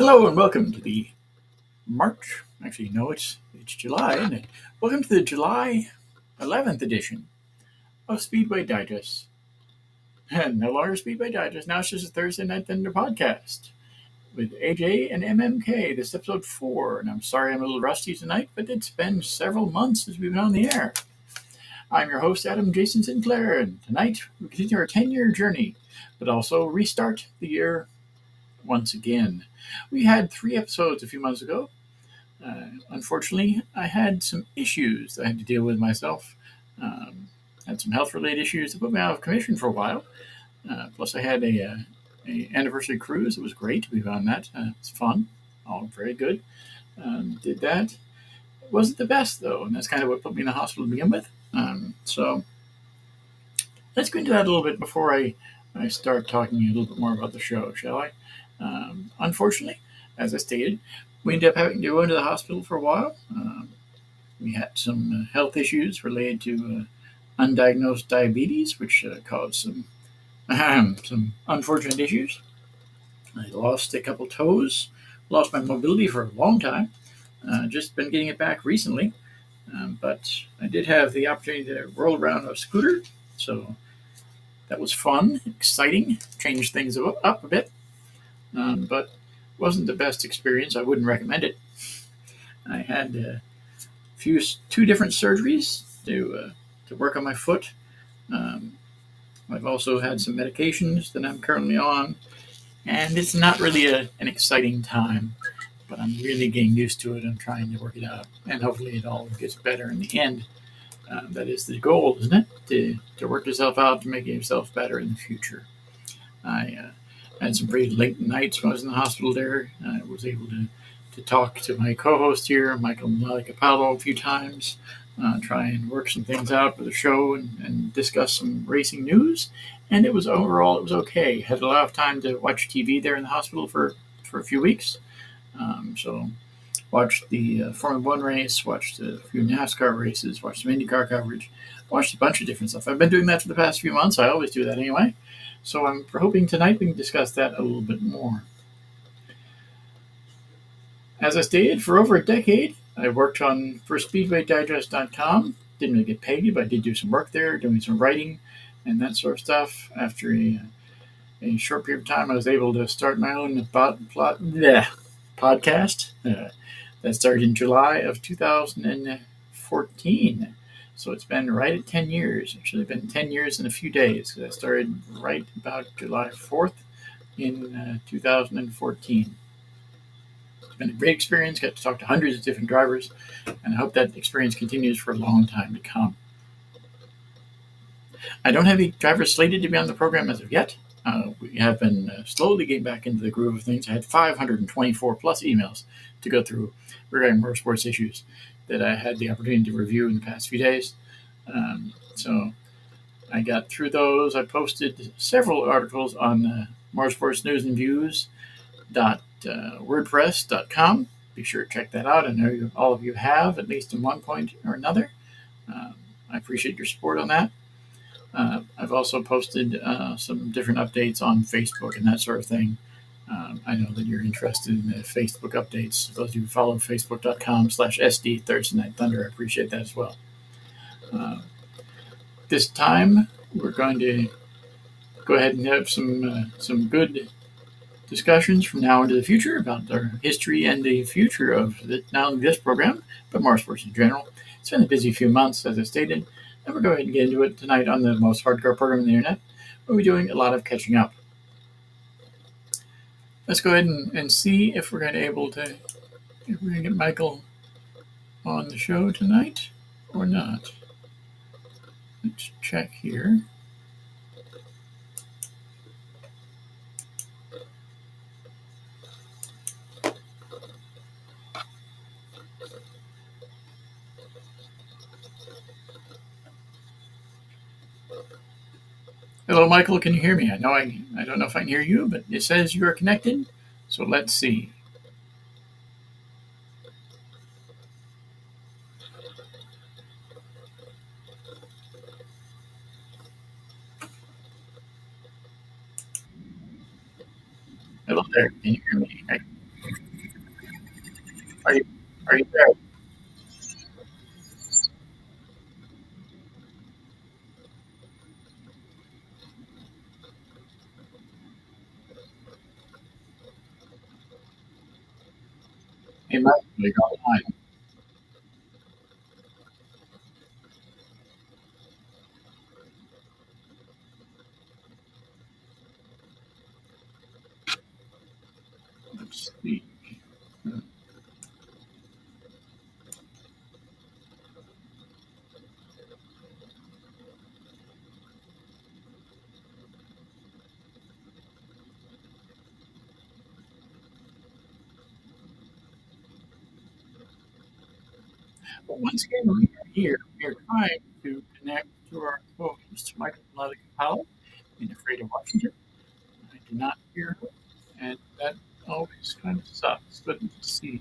Hello and welcome to the March. Actually, no, it's July, isn't it? Welcome to the July 11th edition of Speedway Digest. And no longer Speedway Digest. Now it's just a Thursday Night Thunder podcast with AJ and M.M.K. This is episode 4, and I'm sorry I'm a little rusty tonight, but it's been several months since we've been on the air. I'm your host, Adam Jason Sinclair, and tonight we continue our 10-year journey, but also restart the year once again. We had 3 episodes a few months ago. Unfortunately, I had some issues that I had to deal with myself. Had some health-related issues that put me out of commission for a while. Plus, I had a anniversary cruise. It was great. We found that. It was fun. All very good. Did that. It wasn't the best, though, and that's kind of what put me in the hospital to begin with. So let's go into that a little bit before I start talking a little bit more about the show, shall I? Unfortunately, as I stated, we ended up having to go into the hospital for a while. We had some health issues related to undiagnosed diabetes, which caused some unfortunate issues. I lost a couple toes, lost my mobility for a long time. Just been getting it back recently, but I did have the opportunity to roll around a scooter, so that was fun, exciting, changed things up a bit, but wasn't the best experience. I wouldn't recommend it. I had two different surgeries to work on my foot. I've also had some medications that I'm currently on, and it's not really an exciting time, but I'm really getting used to it. I'm trying to work it out, and hopefully it all gets better in the end. That is the goal, isn't it? To work yourself out, to make yourself better in the future. I had some pretty late nights when I was in the hospital there. I was able to talk to my co-host here, Michael Capallo, a few times, try and work some things out for the show and discuss some racing news. And it was okay. Had a lot of time to watch TV there in the hospital for a few weeks. So watched the Formula One race, watched a few NASCAR races, watched some IndyCar coverage, watched a bunch of different stuff. I've been doing that for the past few months. I always do that anyway. So I'm hoping tonight we can discuss that a little bit more. As I stated, for over a decade, I worked for SpeedwayDigest.com. Didn't really get paid, but I did do some work there, doing some writing and that sort of stuff. After a short period of time, I was able to start my own podcast. That started in July of 2014. So it's been right at 10 years. Actually, it's been 10 years in a few days. I started right about July 4th in 2014. It's been a great experience. Got to talk to hundreds of different drivers, and I hope that experience continues for a long time to come. I don't have any drivers slated to be on the program as of yet. We have been slowly getting back into the groove of things. I had 524 plus emails to go through regarding motorsports issues that I had the opportunity to review in the past few days. So I got through those. I posted several articles on Motorsports News and Views.wordpress.com. Be sure to check that out. I know all of you have, at least in one point or another. I appreciate your support on that. I've also posted some different updates on Facebook and that sort of thing. I know that you're interested in the Facebook updates. Those of you who follow Facebook.com/SD Thursday Night Thunder, I appreciate that as well. This time, we're going to go ahead and have some good discussions from now into the future about our history and the future of not only this program, but motorsports in general. It's been a busy few months, as I stated, and we're going to get into it tonight on the most hardcore program on the internet. We'll be doing a lot of catching up. Let's go ahead and see if we're going to get Michael on the show tonight or not. Let's check here. Hello, Michael. Can you hear me? I don't know if I can hear you, but it says you are connected. So let's see. Hello there. Can you hear me? Are you there? Hey, Mike, like all the time. Let's see. But once again, we are here. We are trying to connect to our co-host, Michael Powell, in the State of Washington. I do not hear her, and that always kind of sucks. But let's see.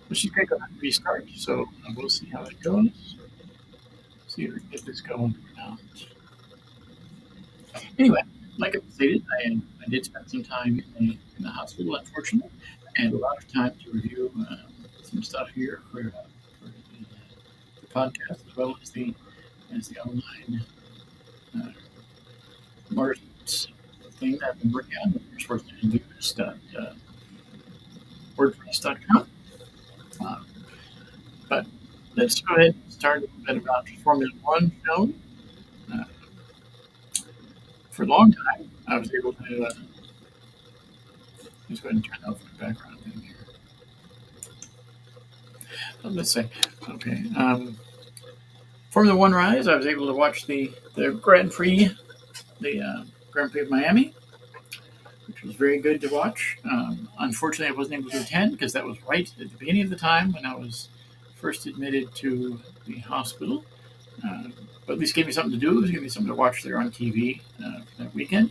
Well, she's going to restart, so we'll see how it goes. See if we can get this going or not. Anyway, like I stated, I did spend some time in the hospital, unfortunately, and a lot of time to review some stuff here for the podcast as well as the online uh, motorsports thing that I've been working on, motorsports.wordpress.com. Uh, but let's go ahead and start a little bit about Formula One film. Uh, for a long time, I was able to just go ahead and turn off the background thing here. Let's say, okay. Formula One Rise, I was able to watch the Grand Prix, the Grand Prix of Miami, which was very good to watch. Unfortunately, I wasn't able to attend because that was right at the beginning of the time when I was first admitted to the hospital. Uh, but at least gave me something to do. It was gave me something to watch there on TV for that weekend.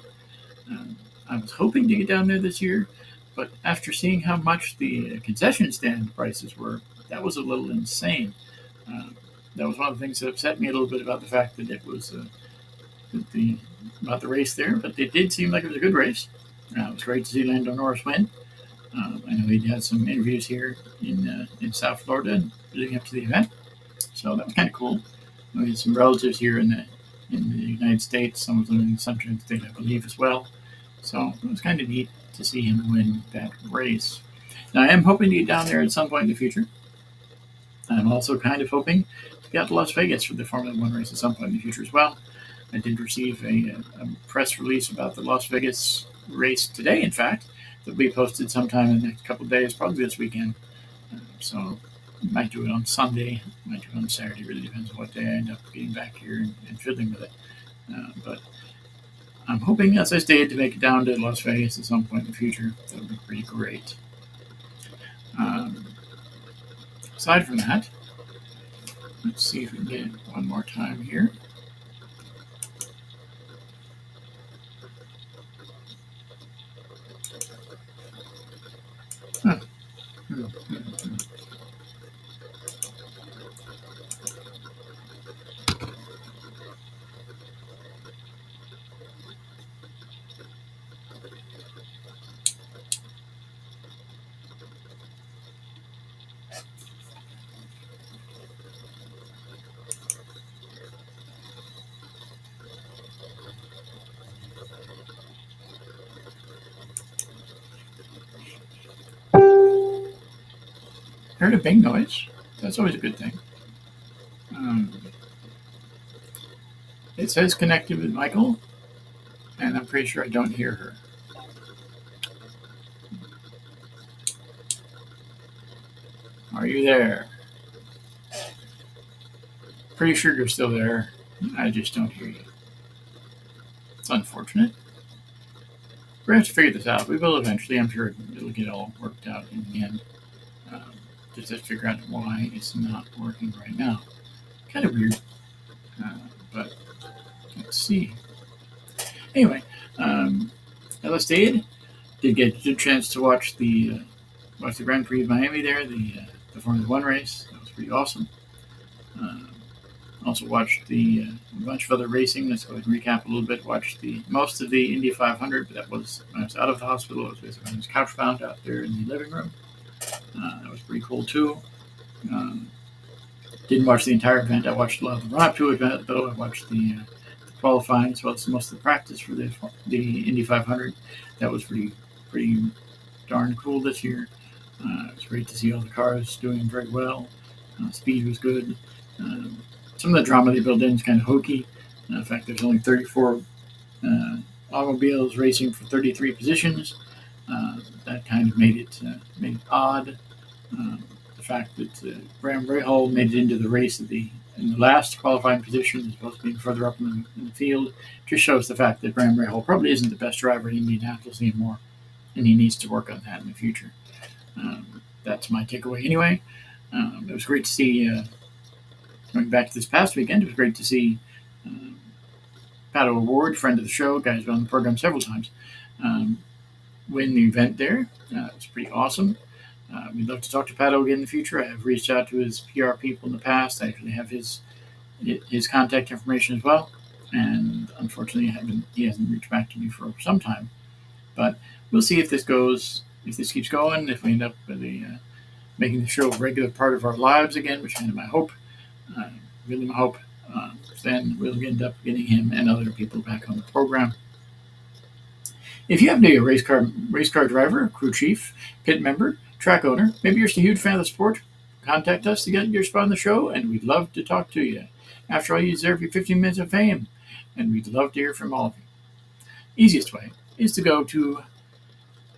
Uh, I was hoping to get down there this year, but after seeing how much the concession stand prices were, that was a little insane. Uh, that was one of the things that upset me a little bit about the fact that it was the about the race there. But it did seem like it was a good race. It was great to see Lando Norris win. I know he had some interviews here in South Florida leading up to the event, so that was kind of cool. We had some relatives here in the United States, some of them in the Sunshine State, I believe, as well. So it was kind of neat to see him win that race. Now, I am hoping to get down there at some point in the future. I'm also kind of hoping to get to Las Vegas for the Formula One race at some point in the future as well. I did receive a press release about the Las Vegas race today, in fact, that will be posted sometime in the next couple of days, probably this weekend. So might do it on Sunday, might do it on Saturday. Really depends on what day I end up getting back here and fiddling with it. But I'm hoping, as I stated, to make it down to Las Vegas at some point in the future. That would be pretty great. Um, aside from that, let's see if we can get it one more time here. Huh. Hmm. Heard a big noise. That's always a good thing. Um, it says connected with Michael, and I'm pretty sure I don't hear her. Are you there? Pretty sure you're still there. I just don't hear you. It's unfortunate. We're going to have to figure this out. We will eventually. I'm sure it'll get all worked out in the end. Um, just to figure out why it's not working right now. Kind of weird. Uh, but let's see. Anyway, as I stated, did get a chance to watch the Grand Prix of Miami there, the Formula One race. That was pretty awesome. Uh, Also watched a bunch of other racing. Let's go ahead and recap a little bit. Watched most of the Indy 500, but that was when I was out of the hospital. I was couchbound out there in the living room. That was pretty cool too. Um, didn't watch the entire event. I watched a lot of the run-up to event, though. I watched the qualifying as well as most of the practice for the Indy 500. That was pretty darn cool this year. It was great to see all the cars doing very well. Speed was good. Um, some of the drama they built in is kind of hokey. In fact, there's only 34 automobiles racing for 33 positions. That kind of made it odd. Um, the fact that Graham Rahal made it into the race in the last qualifying position as opposed to being further up in the field just shows the fact that Graham Rahal probably isn't the best driver in Indianapolis anymore, and he needs to work on that in the future. That's my takeaway anyway. It was great to see, going back to this past weekend, it was great to see Pato O'Ward, friend of the show, guy's been on the program several times, win the event there. It was pretty awesome. We'd love to talk to Pato again in the future. I have reached out to his PR people in the past. I actually have his contact information as well, and unfortunately, he hasn't reached back to me for some time. But we'll see if this keeps going. If we end up with making the show a regular part of our lives again, which is kind of my hope, really my hope. Then we'll end up getting him and other people back on the program. If you happen to be a race car driver, crew chief, pit member, track owner, maybe you're just a huge fan of the sport, contact us to get your spot on the show, and we'd love to talk to you. After all, you deserve your 15 minutes of fame, and we'd love to hear from all of you. Easiest way is to go to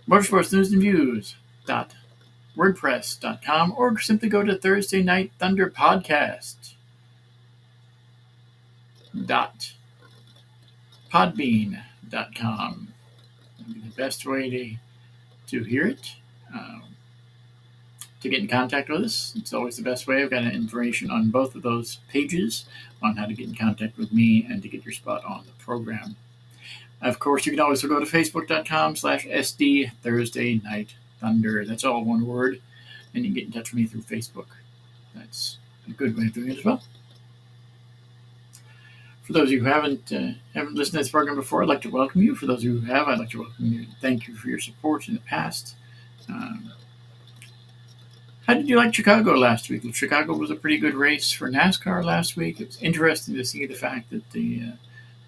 motorsportsnewsandviews.wordpress.com or simply go to Thursday Night Thunder Podcast.podbean.com. That'd be the best way to hear it. To get in contact with us, it's always the best way. I've got information on both of those pages on how to get in contact with me and to get your spot on the program. Of course, you can also go to facebook.com/SD Thursday Night Thunder. That's all one word, and you can get in touch with me through Facebook. That's a good way of doing it as well. For those of you who haven't listened to this program before, I'd like to welcome you. For those of you who have, I'd like to welcome you. Thank you for your support in the past. How did you like Chicago last week? Chicago was a pretty good race for NASCAR last week. It was interesting to see the fact that the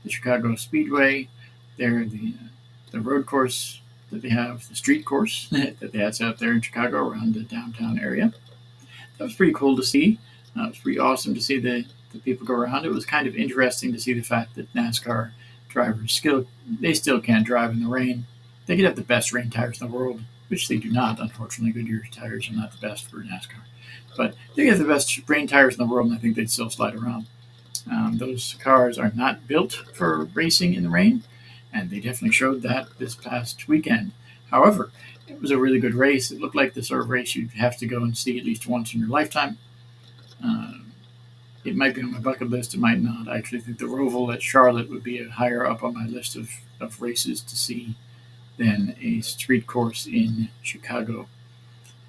Chicago Speedway, there, the road course that they have, the street course that they have out there in Chicago around the downtown area. That was pretty cool to see. It was pretty awesome to see the people go around. It was kind of interesting to see the fact that NASCAR drivers still can't drive in the rain. They could have the best rain tires in the world, which they do not, unfortunately. Goodyear tires are not the best for NASCAR. But they have the best rain tires in the world, and I think they'd still slide around. Those cars are not built for racing in the rain, and they definitely showed that this past weekend. However, it was a really good race. It looked like the sort of race you'd have to go and see at least once in your lifetime. It might be on my bucket list. It might not. I actually think the Roval at Charlotte would be higher up on my list of races to see than a street course in Chicago.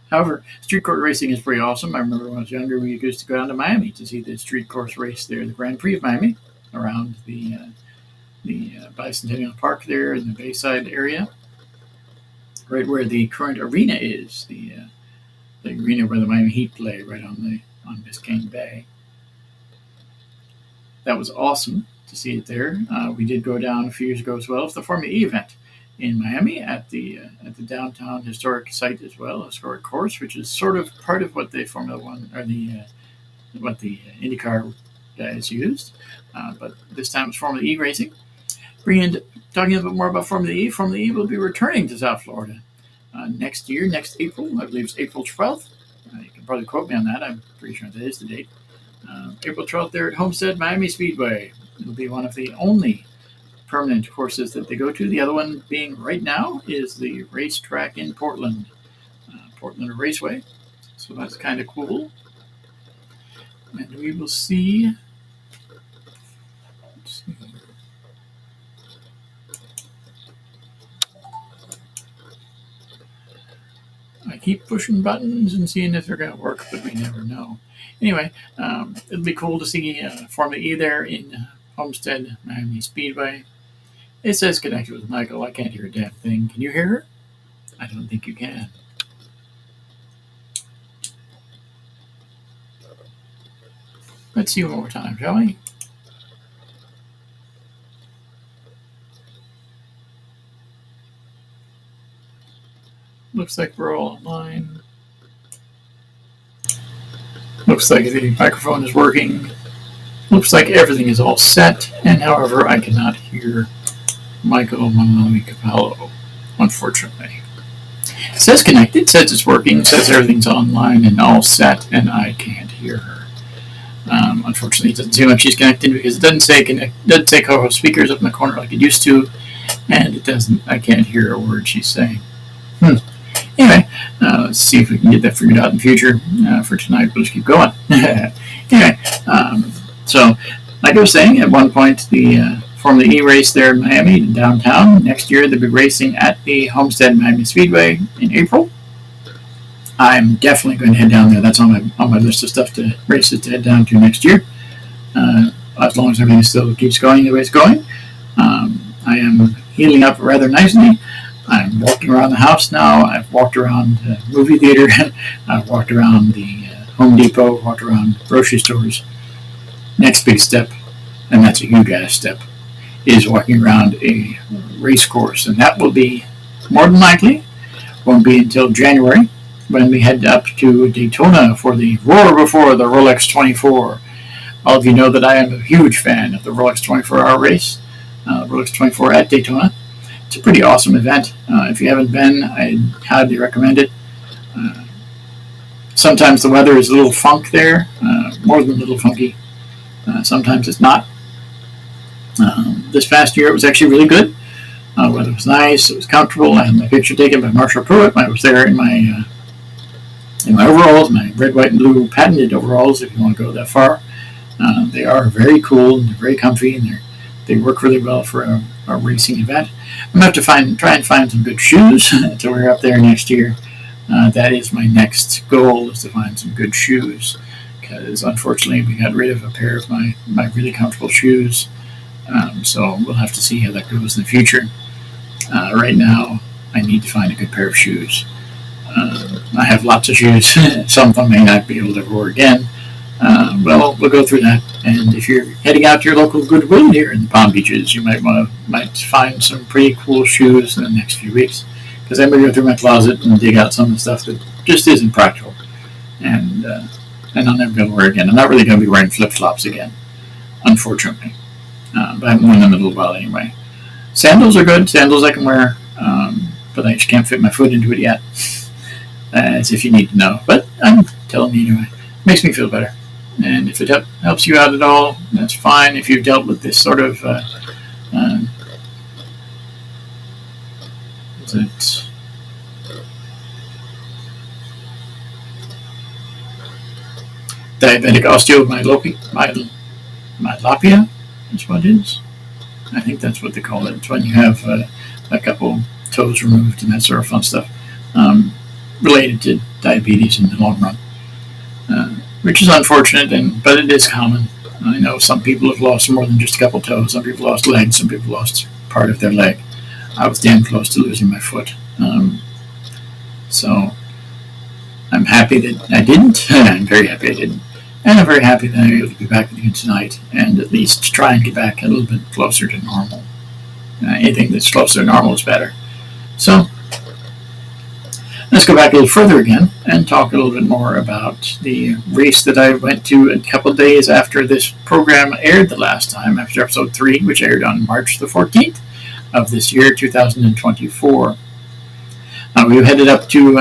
However, street course racing is pretty awesome. I remember when I was younger, we used to go down to Miami to see the street course race there, the Grand Prix of Miami, around the Bicentennial Park there in the Bayside area, right where the current arena is, the arena where the Miami Heat play, right on Biscayne Bay. That was awesome to see it there. We did go down a few years ago as well for the Formula E event in Miami at the downtown historic site as well, historic course, which is sort of part of what the Formula One or what the IndyCar guys used. But this time it's Formula E racing. Talking a bit more about Formula E. Formula E will be returning to South Florida next April. I believe it's April 12th. You can probably quote me on that. I'm pretty sure that is the date. April 12th there at Homestead Miami Speedway. It'll be one of the only permanent courses that they go to. The other one being right now is the racetrack in Portland, Portland Raceway. So that's kind of cool. And we will see. Let's see. I keep pushing buttons and seeing if they're going to work, but we never know. Anyway, it'll be cool to see Formula E there in Homestead, Miami Speedway. It says connected with Michael. I can't hear a damn thing. Can you hear her? I don't think you can. Let's see one more time, shall we? Looks like we're all online. Looks like the microphone is working. Looks like everything is all set. And however, I cannot hear Michael Manami Capello, unfortunately. It says connected, it says it's working, it says everything's online and all set, and I can't hear her. Unfortunately, it doesn't seem like she's connected because it doesn't say co-host speakers up in the corner like it used to, and it doesn't. I can't hear a word she's saying. Anyway, let's see if we can get that figured out in the future. For tonight, we'll just keep going. Anyway, so like I was saying, at one point the Formula E race there in Miami, downtown. Next year, they'll be racing at the Homestead Miami Speedway in April. I'm definitely going to head down there. That's on my list of stuff to races to head down to next year. As long as everything still keeps going the way it's going. I am healing up rather nicely. I'm walking around the house now. I've walked around the movie theater. I've walked around the Home Depot, walked around grocery stores. Next big step, and that's a huge ass step, is walking around a race course. And that will be, more than likely, won't be until January, when we head up to Daytona for the Roar Before the Rolex 24. All of you know that I am a huge fan of the Rolex 24-hour race, Rolex 24 at Daytona. It's a pretty awesome event. If you haven't been, I highly recommend it. Sometimes the weather is a little funk there, more than a little funky. Sometimes it's not. This past year it was actually really good. The weather was nice, it was comfortable. I had my picture taken by Marshall Pruitt. I was there in my overalls, my red, white, and blue patented overalls, if you want to go that far. They are very cool, and they're very comfy, and they work really well for a racing event. I'm going to have to try and find some good shoes until we're up there next year. That is my next goal, is to find some good shoes, because unfortunately we got rid of a pair of my really comfortable shoes. So we'll have to see how that goes in the future. Right now, I need to find a good pair of shoes. I have lots of shoes. Some of them may not be able to roar again. Well, we'll go through that. And if you're heading out to your local Goodwill here in the Palm Beaches, you might find some pretty cool shoes in the next few weeks. Because I'm going to go through my closet and dig out some of the stuff that just isn't practical. And I'll never be able to wear again. I'm not really going to be wearing flip-flops again, unfortunately. But I haven't worn them in a little while anyway. Sandals are good. Sandals I can wear. But I just can't fit my foot into it yet. As if you need to know. But I'm telling you anyway. It makes me feel better. And if it helps you out at all, that's fine. If you've dealt with this sort of diabetic osteomyelopia, that's what it is. I think that's what they call it. It's when you have a couple toes removed and that sort of fun stuff related to diabetes in the long run, which is unfortunate, but it is common. I know some people have lost more than just a couple toes. Some people lost legs. Some people lost part of their leg. I was damn close to losing my foot. So I'm happy that I didn't. I'm very happy I didn't. And I'm very happy that I'm able to be back with you tonight and at least try and get back a little bit closer to normal. Anything that's closer to normal is better. So let's go back a little further again and talk a little bit more about the race that I went to a couple of days after this program aired the last time, after episode 3, which aired on March the 14th of this year, 2024. We headed up to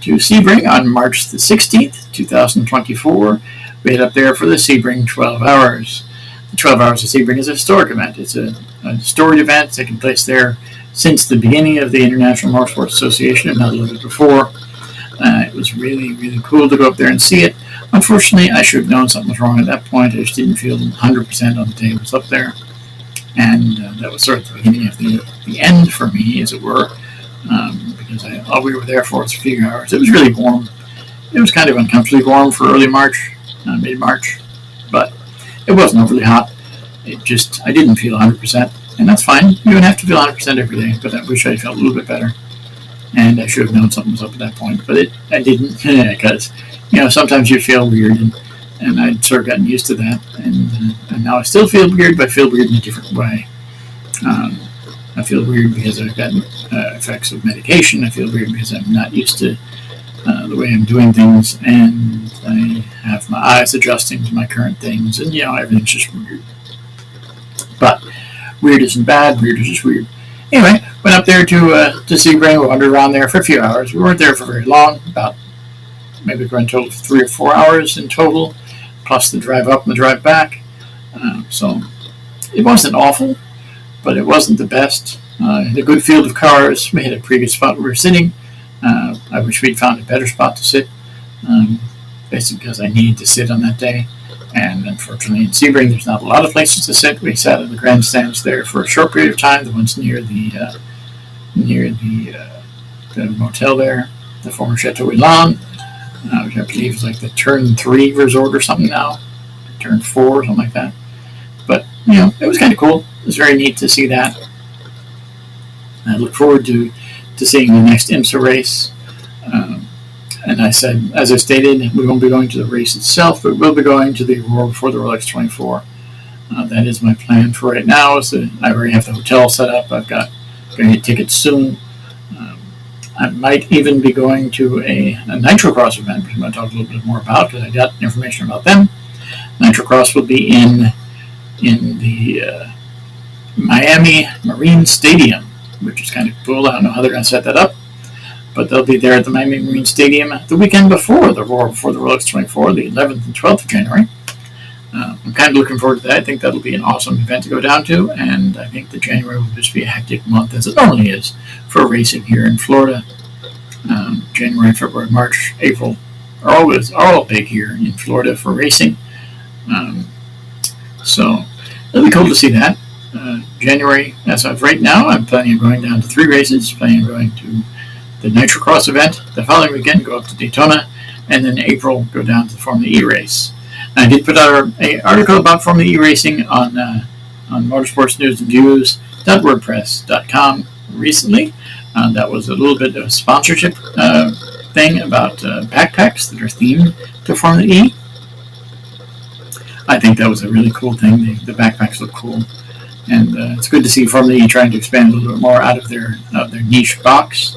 Sebring on March the 16th, 2024. We head up there for the Sebring 12 Hours. The 12 Hours of Sebring is a historic event. It's a storied event taking place there since the beginning of the International Motorsports Association, and not a little bit before. It was really, really cool to go up there and see it. Unfortunately, I should have known something was wrong at that point. I just didn't feel 100% on the day I was up there. And that was sort of the beginning of the end for me, as it were. because all we were there for was a few hours. It was really warm. It was kind of uncomfortably warm for early March, mid-March, but it wasn't overly hot. I didn't feel 100%, and that's fine. You don't have to feel 100% every day, but I wish I felt a little bit better. And I should have known something was up at that point, but I didn't, because sometimes you feel weird, and I'd sort of gotten used to that, and now I still feel weird, but I feel weird in a different way. I feel weird because I've gotten effects of medication. I feel weird because I'm not used to the way I'm doing things, and I have my eyes adjusting to my current things, and everything's just weird. But weird isn't bad. Weird is just weird. Anyway, went up there to Sebring. We wandered around there for a few hours. We weren't there for very long, about maybe a grand total of 3 or 4 hours in total, plus the drive up and the drive back. So it wasn't awful, but it wasn't the best. A good field of cars. We had a pretty good spot where we were sitting. I wish we'd found a better spot to sit, basically because I needed to sit on that day. And unfortunately, in Sebring, there's not a lot of places to sit. We sat in the grandstands there for a short period of time. The ones near the motel there, the former Chateau Elan, which I believe is like the Turn 3 resort or something now, Turn 4 or something like that. But it was kind of cool. It was very neat to see that. I look forward to seeing the next IMSA race. And I said, as I stated, we won't be going to the race itself, but we'll be going to the Aurora before the Rolex 24. That is my plan for right now. I already have the hotel set up. I've got going to get tickets soon. I might even be going to a Nitrocross event, which I'm going to talk a little bit more about because I got information about them. Nitrocross will be in the Miami Marine Stadium, which is kind of cool. I don't know how they're going to set that up. But they'll be there at the Miami Marine Stadium the weekend before the Rolex 24, the 11th and 12th of January. I'm kind of looking forward to that. I think that'll be an awesome event to go down to, and I think that January will just be a hectic month, as it normally is, for racing here in Florida. January, February, March, April are all big here in Florida for racing. So it'll be cool to see that. January, as of right now, I'm planning on going down to 3 races, planning on going to the Nitrocross event. The following weekend, go up to Daytona, and then in April, go down to the Formula E race. I did put out an article about Formula E racing on motorsports news and views.wordpress.com recently. That was a little bit of a sponsorship thing about backpacks that are themed to Formula E. I think that was a really cool thing. The backpacks look cool. And it's good to see Formula E trying to expand a little bit more out of their niche box.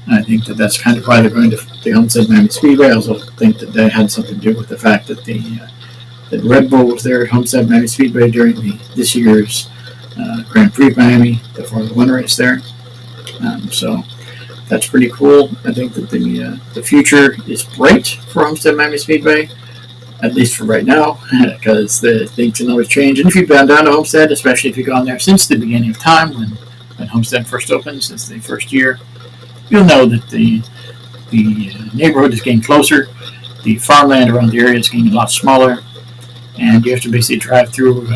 I think that's kind of why they're going to the Homestead Miami Speedway. I also think that had something to do with the fact that that Red Bull was there at Homestead Miami Speedway during this year's Grand Prix of Miami, the Formula 1 race there. So that's pretty cool. I think that the future is bright for Homestead Miami Speedway, at least for right now, because things can always change. And if you've gone down to Homestead, especially if you've gone there since the beginning of time, when Homestead first opened, since the first year, you'll know that the neighborhood is getting closer. The farmland around the area is getting a lot smaller, and you have to basically drive through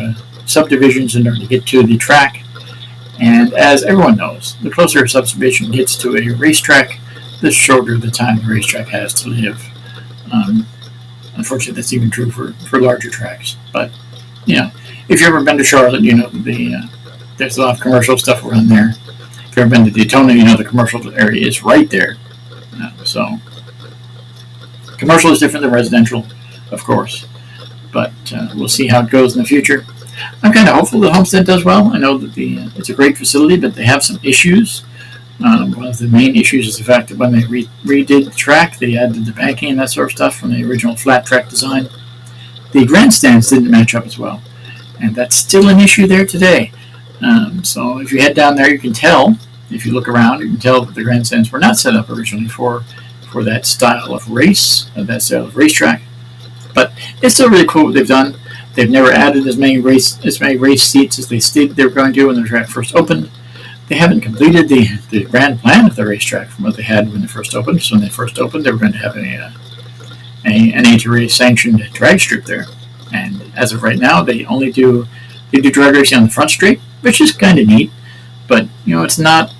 subdivisions in order to get to the track. And as everyone knows, the closer a subdivision gets to a racetrack, the shorter the time the racetrack has to live. Unfortunately, that's even true for larger tracks. But if you've ever been to Charlotte, there's a lot of commercial stuff around there. If you've ever been to Daytona, the commercial area is right there. So commercial is different than residential, of course. But we'll see how it goes in the future. I'm kind of hopeful that Homestead does well. I know that it's a great facility, but they have some issues. One of the main issues is the fact that when they redid the track, they added the banking and that sort of stuff from the original flat track design. The grandstands didn't match up as well, and that's still an issue there today. So if you head down there, you can tell, if you look around, you can tell that the grandstands were not set up originally for that style of race, that style of racetrack. But it's still really cool what they've done. They've never added as many race seats as they stated they were going to when the track first opened. They haven't completed the grand plan of the racetrack from what they had when they first opened. So when they first opened, they were going to have an NHRA sanctioned drag strip there. And as of right now, they do drag racing on the front straight, which is kind of neat. But it's not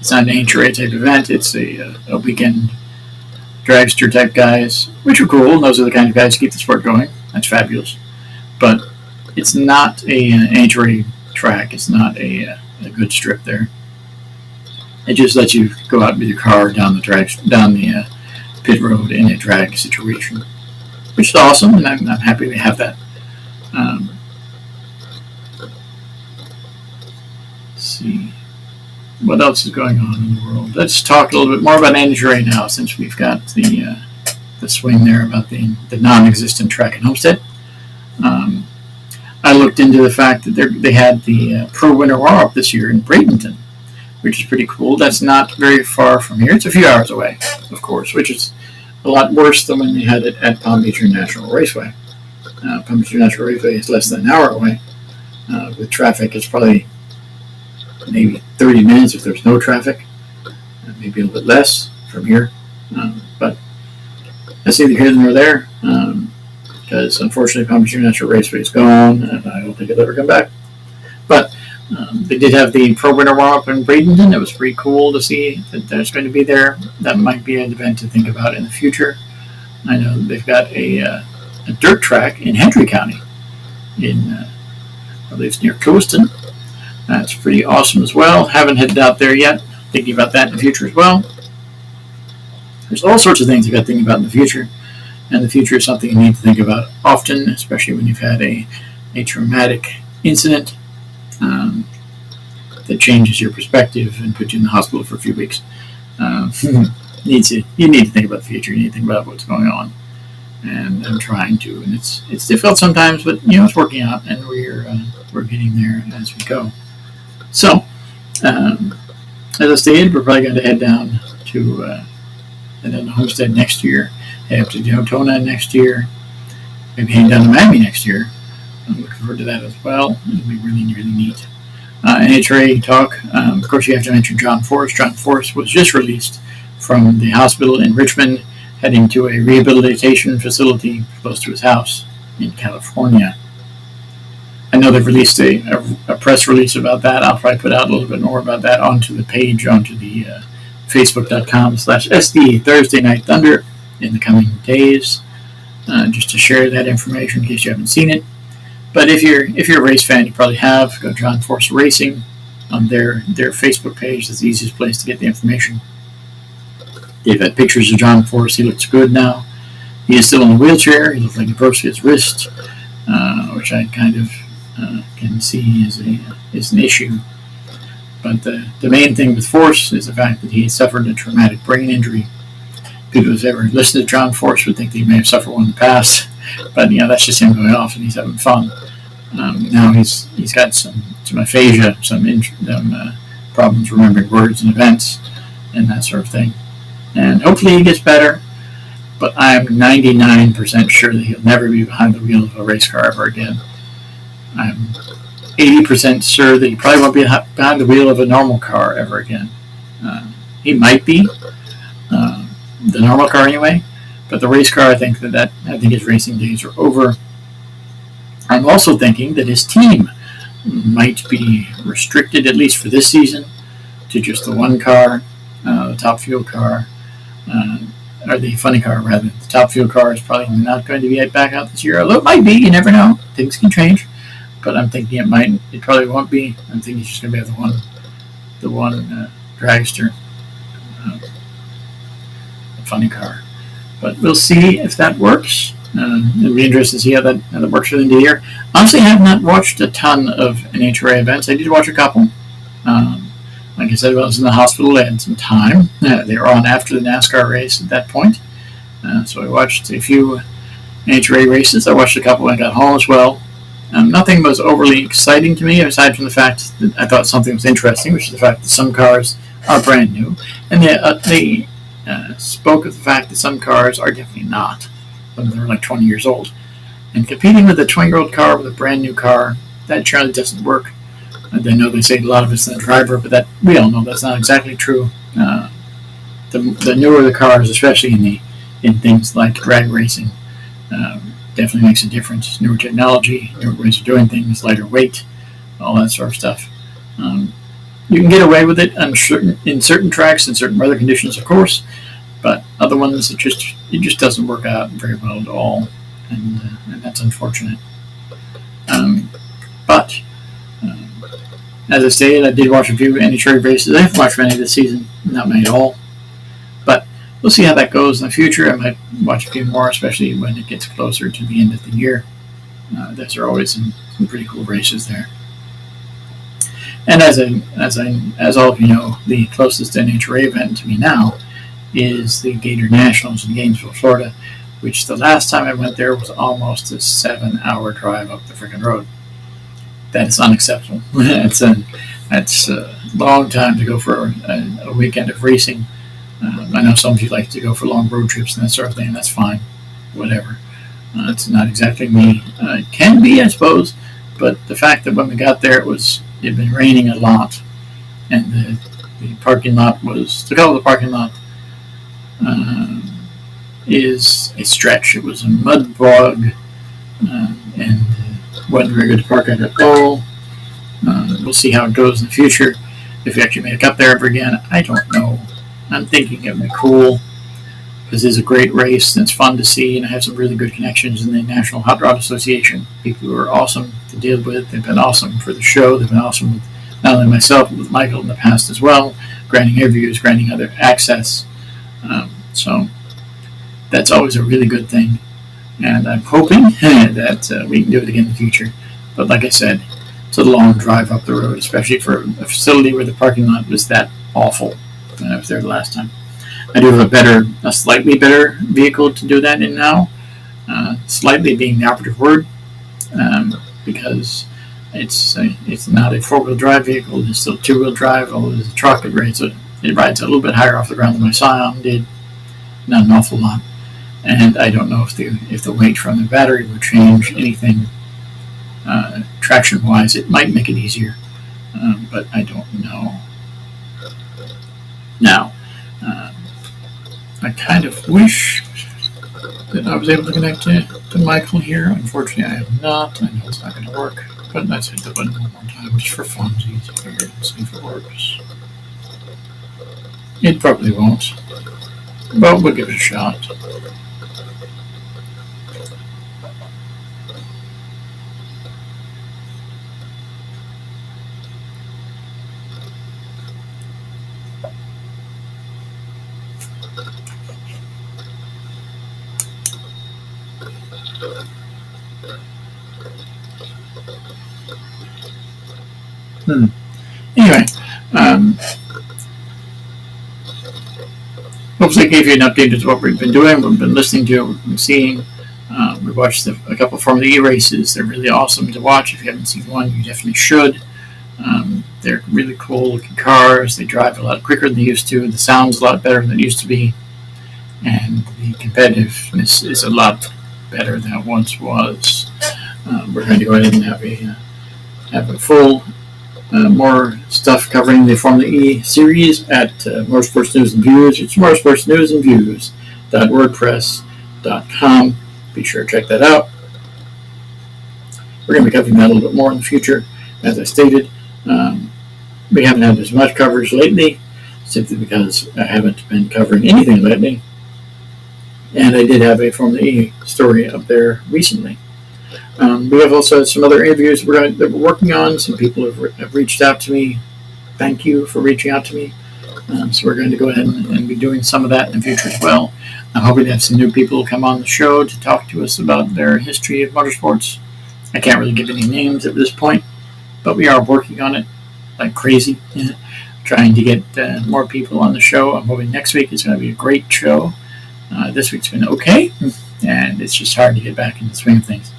It's not an HRA type event. It's a weekend dragster type guys, which are cool. Those are the kind of guys who keep the sport going. That's fabulous. But it's not an HRA track. It's not a good strip there. It just lets you go out with your car down the pit road in a drag situation, which is awesome, and I'm happy they have that. Let's see. What else is going on in the world? Let's talk a little bit more about NHRA now, since we've got the swing there about the non-existent track at Homestead. I looked into the fact that they had the Pro Winter Warm-Up this year in Bradenton, which is pretty cool. That's not very far from here. It's a few hours away, of course, which is a lot worse than when they had it at Palm Beach International Raceway. Palm Beach International Raceway is less than an hour away. With traffic, it's probably maybe 30 minutes if there's no traffic, maybe a little bit less from here. But that's neither here nor there, because unfortunately Palm Beach International Raceway is gone, and I don't think it'll ever come back. But they did have the Pro Winter Warm-Up in Bradenton. It was pretty cool to see that that's going to be there. That might be an event to think about in the future. I know they've got a dirt track in Hendry County, I believe it's near Coaston. That's pretty awesome as well. Haven't headed out there yet. Thinking about that in the future as well. There's all sorts of things you've got to think about in the future. And the future is something you need to think about often, especially when you've had a traumatic incident that changes your perspective and puts you in the hospital for a few weeks. You need to think about the future. You need to think about what's going on. And I'm trying to. And it's difficult sometimes, but it's working out, and we're getting there as we go. So, as I stated, we're probably going to head down to Homestead next year, head up to Daytona next year, maybe head down to Miami next year. I'm looking forward to that as well. It'll be really, really neat. NHRA talk. Of course, you have to mention John Force. John Force was just released from the hospital in Richmond, heading to a rehabilitation facility close to his house in California. I know they've released a press release about that. I'll probably put out a little bit more about that onto the page, onto the facebook.com/SD Thursday Night Thunder in the coming days, just to share that information in case you haven't seen it. But if you're a race fan, you probably have. Go to John Force Racing on their Facebook page. That's the easiest place to get the information. They've had pictures of John Force. He looks good now. He is still in a wheelchair. He looks like he broke his wrist, which I kind of can see is an issue. But the main thing with Force is the fact that he suffered a traumatic brain injury. People who've ever listened to John Force would think that he may have suffered one in the past, but that's just him going off and he's having fun. Now he's got some aphasia, some problems remembering words and events and that sort of thing. And hopefully he gets better, but I'm 99% sure that he'll never be behind the wheel of a race car ever again. I'm 80% sure that he probably won't be behind the wheel of a normal car ever again. He might be, the normal car anyway, but the race car, I think his racing days are over. I'm also thinking that his team might be restricted, at least for this season, to just the one car, the Top Fuel car, or the funny car rather. The Top Fuel car is probably not going to be back out this year, although it might be. You never know. Things can change. But I'm thinking it probably won't be. I'm thinking it's just going to be the one dragster, the funny car. But we'll see if that works. It'll be interesting to see how that works for the end of the year. Honestly, I have not watched a ton of NHRA events. I did watch a couple. Like I said, while I was in the hospital, I had some time. They were on after the NASCAR race at that point. So I watched a few NHRA races. I watched a couple when I got home as well. Nothing was overly exciting to me, aside from the fact that I thought something was interesting, which is the fact that some cars are brand new. And they spoke of the fact that some cars are definitely not, when they're like 20 years old. And competing with a 20-year-old car with a brand new car, that generally doesn't work. I know they say a lot of it's the driver, but that we all know that's not exactly true. The newer the cars, especially in things like drag racing, definitely makes a difference. Newer technology, newer ways of doing things, lighter weight, all that sort of stuff. You can get away with it on in certain tracks and certain weather conditions, of course, but other ones it just doesn't work out very well at all, and that's unfortunate. Um, but as I stated, I did watch a few NHRA races. I haven't watched many this season, not many at all. But we'll see how that goes in the future. I might watch a few more, especially when it gets closer to the end of the year. There are always some pretty cool races there. And as all of you know, the closest NHRA event to me now is the Gator Nationals in Gainesville, Florida, which the last time I went there was almost a 7-hour drive up the freaking road. That is unacceptable. That's a long time to go for a weekend of racing. I know some of you like to go for long road trips and that sort of thing, and that's fine. Whatever. It's not exactly me. It can be, I suppose, but the fact that when we got there, it had been raining a lot, and the parking lot the color of the parking lot is a stretch. It was a mud bog, and wasn't very good to park at all. We'll see how it goes in the future. If we actually make it up there ever again, I don't know. I'm thinking it would be cool because it's a great race and it's fun to see, and I have some really good connections in the National Hot Rod Association. People who are awesome to deal with. They've been awesome for the show. They've been awesome with not only myself, but with Michael in the past as well, granting interviews, granting other access. So that's always a really good thing. And I'm hoping that we can do it again in the future. But like I said, it's a long drive up the road, especially for a facility where the parking lot was that awful when I was there the last time. I do have a slightly better vehicle to do that in now. Slightly being the operative word, because it's not a four-wheel drive vehicle. It's still two-wheel drive, although it's a truck. It rides a little bit higher off the ground than my Scion did. Not an awful lot. And I don't know if the weight from the battery would change anything traction-wise. It might make it easier, but I don't know. Now, I kind of wish that I was able to connect to Michael here. Unfortunately, I am not. I know it's not going to work, but let's hit the button one more time just for funsies here and see if it works. It probably won't, but we'll give it a shot. Anyway, hopefully I gave you an update as to what we've been doing, what we've been listening to, what we've been seeing. We watched a couple of Formula E races. They're really awesome to watch. If you haven't seen one, you definitely should. They're really cool looking cars. They drive a lot quicker than they used to. The sound's a lot better than it used to be. And the competitiveness is a lot better than it once was. We're going to go ahead and have a full more stuff covering the Formula E series at Motorsports News and Views. It's motorsportsnewsandviews.wordpress.com. Be sure to check that out. We're going to be covering that a little bit more in the future. As I stated, we haven't had as much coverage lately, simply because I haven't been covering anything lately. And I did have a Formula E story up there recently. We have also had some other interviews that we're working on. Some people have reached out to me. Thank you for reaching out to me. So we're going to go ahead and be doing some of that in the future as well. I'm hoping to have some new people come on the show to talk to us about their history of motorsports. I can't really give any names at this point, but we are working on it like crazy, trying to get more people on the show. I'm hoping next week is going to be a great show. This week's been okay, and it's just hard to get back in the swing of things.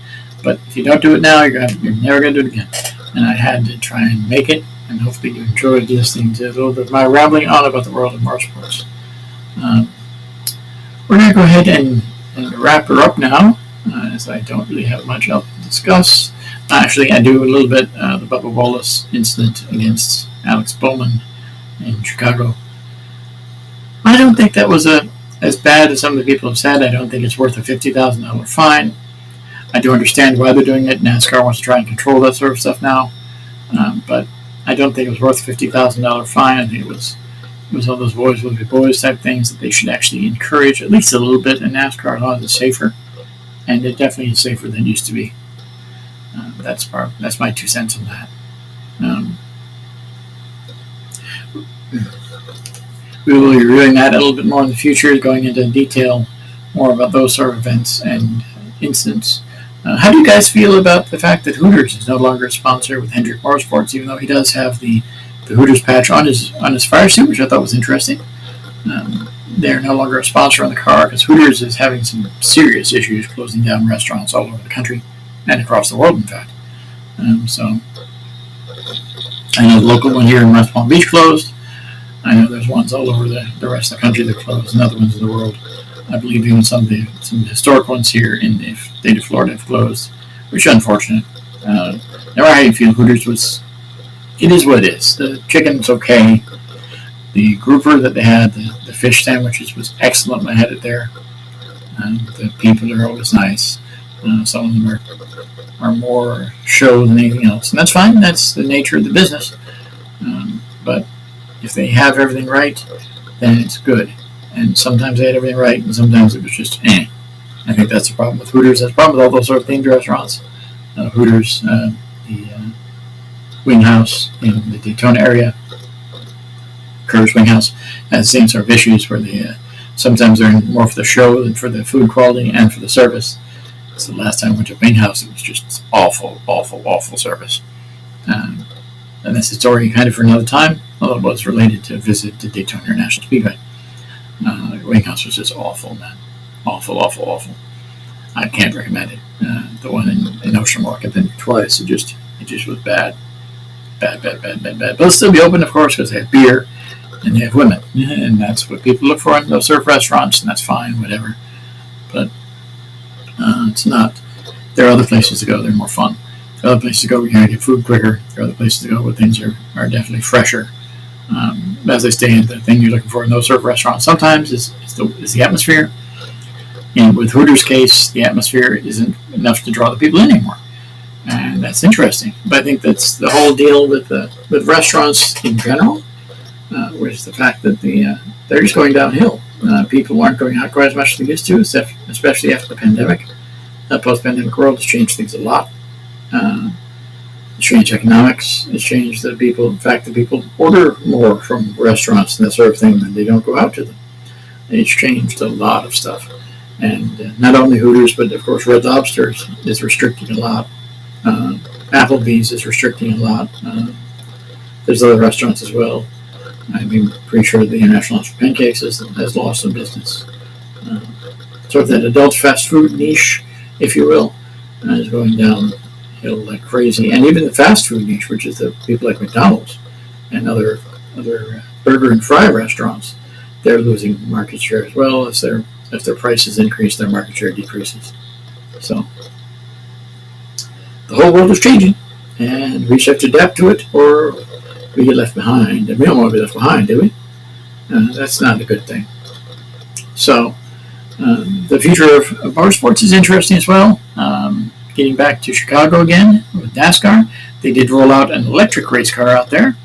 But if you don't do it now, you're never going to do it again. And I had to try and make it, and hopefully you enjoyed listening to a little bit of my rambling on about the world of motorsports. We're going to go ahead and wrap her up now, as I don't really have much else to discuss. Actually, I do a little bit the Bubba Wallace incident against Alex Bowman in Chicago. I don't think that was as bad as some of the people have said. I don't think it's worth a $50,000 fine. I do understand why they're doing it. NASCAR wants to try and control that sort of stuff now. But I don't think it was worth $50,000 fine. I think it was all those boys will be boys type things that they should actually encourage at least a little bit in NASCAR as long as it's safer, and it definitely is safer than it used to be. That's my 2 cents on that. We will be reviewing that a little bit more in the future, going into detail more about those sort of events and incidents. How do you guys feel about the fact that Hooters is no longer a sponsor with Hendrick Motorsports, even though he does have the Hooters patch on his fire suit, which I thought was interesting? They're no longer a sponsor on the car because Hooters is having some serious issues closing down restaurants all over the country and across the world, in fact. So I know the local one here in West Palm Beach closed. I know there's ones all over the rest of the country that closed, and other ones in the world. I believe even some historic ones here in the state of Florida have closed, which is unfortunate. Never how you feel. Hooters it is what it is. The chicken's okay. The grouper that they had, the fish sandwiches was excellent when I had it there. The people are always nice. Some of them are more show than anything else, and that's fine. That's the nature of the business. But if they have everything right, then it's good. And sometimes they had everything right, and sometimes it was just I think that's the problem with Hooters. That's the problem with all those sort of themed restaurants. Hooters, the Wing House in the Daytona area, Curtis Wing House, has the same sort of issues where they sometimes they're more for the show than for the food quality and for the service. So the last time I went to Wing House, it was just awful, awful, awful service. And this is story kind of for another time, although it was related to a visit to Daytona International Speedway. Wing House was just awful, man. Awful, awful, awful. I can't recommend it. The one in Ocean Walk, I've been twice. It just was bad. Bad. But it'll still be open, of course, because they have beer and they have women. And that's what people look for in those surf restaurants, and that's fine, whatever. But it's not. There are other places to go. They're more fun. There are other places to go where you're going to get food quicker. There are other places to go where things are definitely fresher. As I say, the thing you're looking for in those surf restaurants sometimes is the atmosphere. And with Hooters' case, the atmosphere isn't enough to draw the people in anymore. And that's interesting. But I think that's the whole deal with restaurants in general, which is the fact that they're just going downhill. People aren't going out quite as much as they used to, especially after the pandemic. The post-pandemic world has changed things a lot. It's changed economics. It's changed the people. In fact, the people order more from restaurants and that sort of thing than they don't go out to them. It's changed a lot of stuff. And not only Hooters, but of course Red Lobster is restricting a lot. Applebee's is restricting a lot. There's other restaurants as well. I'm pretty sure the International House of Pancakes has lost some business. Sort of that adult fast food niche, if you will, is going downhill like crazy. And even the fast food niche, which is the people like McDonald's and other burger and fry restaurants, they're losing market share as well. As their prices increase, their market share decreases. So the whole world is changing, and we just have to adapt to it, or we get left behind. And we don't want to be left behind, do we? That's not a good thing. So the future of motorsports is interesting as well. Getting back to Chicago again with NASCAR, they did roll out an electric race car out there.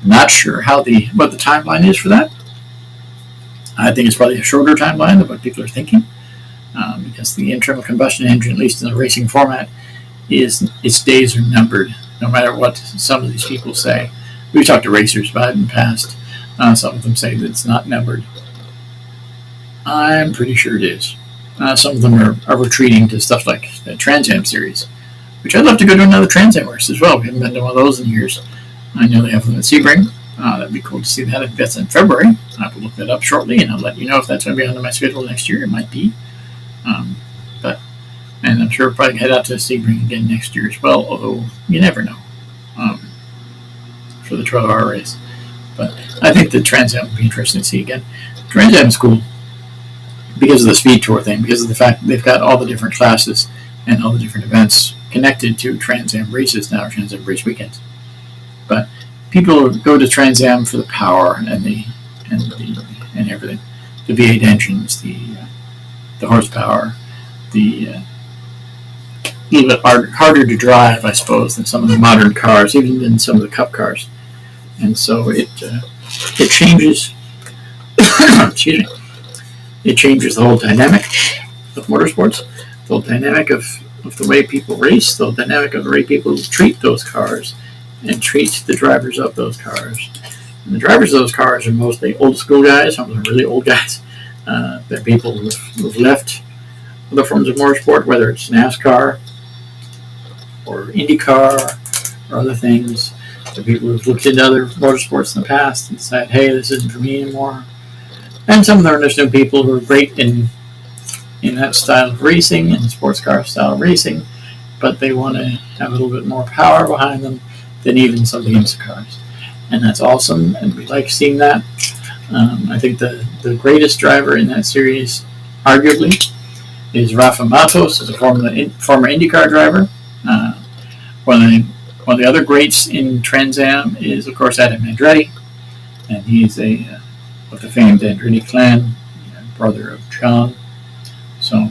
Not sure what the timeline is for that. I think it's probably a shorter timeline than what people are thinking, because the internal combustion engine, at least in the racing format, its days are numbered, no matter what some of these people say. We've talked to racers about it in the past. Some of them say that it's not numbered. I'm pretty sure it is. Some of them are retreating to stuff like the Trans Am series, which I'd love to go to another Trans Am race as well. We haven't been to one of those in years. I know they have them at Sebring. That'd be cool to see that. I think that's in February. I will look that up shortly, and I'll let you know if that's going to be on my schedule next year. It might be. And I'm sure we'll probably head out to Sebring again next year as well, although you never know for the 12-hour race. But I think the Trans Am would be interesting to see again. Trans Am is cool because of the Speed Tour thing, because of the fact that they've got all the different classes and all the different events connected to Trans Am races now, Trans Am race weekends. But people go to Trans Am for the power and everything, the V8 engines, the horsepower, the little bit harder to drive, I suppose, than some of the modern cars, even than some of the Cup cars. And so it changes. Excuse me. It changes the whole dynamic of motorsports, the whole dynamic of the way people race, the whole dynamic of the way people treat those cars and treat the drivers of those cars. And the drivers of those cars are mostly old school guys, some of them really old guys. They're people who've left other forms of motorsport, whether it's NASCAR or IndyCar or other things. They're people who've looked into other motorsports in the past and said, hey, this isn't for me anymore. And some of them are just new people who are great in that style of racing, in sports car style of racing, but they want to have a little bit more power behind them than even some of the IMSA cars. And that's awesome, and we like seeing that. I think the greatest driver in that series, arguably, is Rafa Matos, as a former IndyCar driver. One of the other greats in Trans Am is, of course, Adam Andretti, and he's of the famed Andretti clan, brother of John. So